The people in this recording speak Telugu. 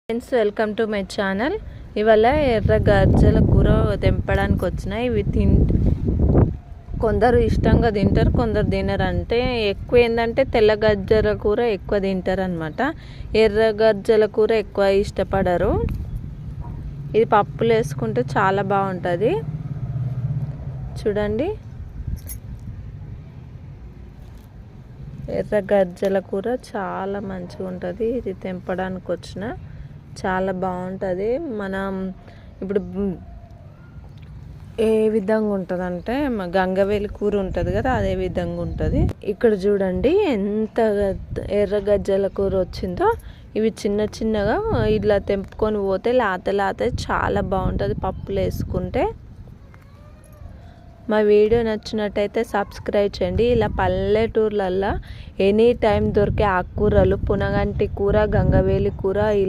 Friends, welcome to my channel. ఇవాళ ఎర్ర గజ్జల కూర తెంపడానికి వచ్చినాయి. ఇవి కొందరు ఇష్టంగా తింటారు, కొందరు తినరు. అంటే ఎక్కువ ఏంటంటే తెల్ల గజ్జల కూర ఎక్కువ తింటారు అనమాట. ఎర్ర గజ్జల కూర ఎక్కువ ఇష్టపడరు. ఇది పప్పులు వేసుకుంటే చాలా బాగుంటుంది. చూడండి, ఎర్ర గజ్జల కూర చాలా మంచిగా ఉంటుంది. ఇది తెంపడానికి వచ్చిన చాలా బాగుంటుంది. మనం ఇప్పుడు ఏ విధంగా ఉంటుంది అంటే గంగవేలి కూర ఉంటుంది కదా, అదే విధంగా ఉంటుంది. ఇక్కడ చూడండి ఎంత ఎర్ర గజ్జల కూర వచ్చిందో. ఇవి చిన్న చిన్నగా ఇలా తెంపుకొని పోతే లేత చాలా బాగుంటుంది పప్పులు వేసుకుంటే. మా వీడియో నచ్చినట్టయితే సబ్స్క్రైబ్ చేయండి. ఇలా పల్లెటూర్లల్లో ఎనీ టైం దొరికే ఆకుకూరలు, పునగంటి కూర, గంగవేలి కూర ఇలా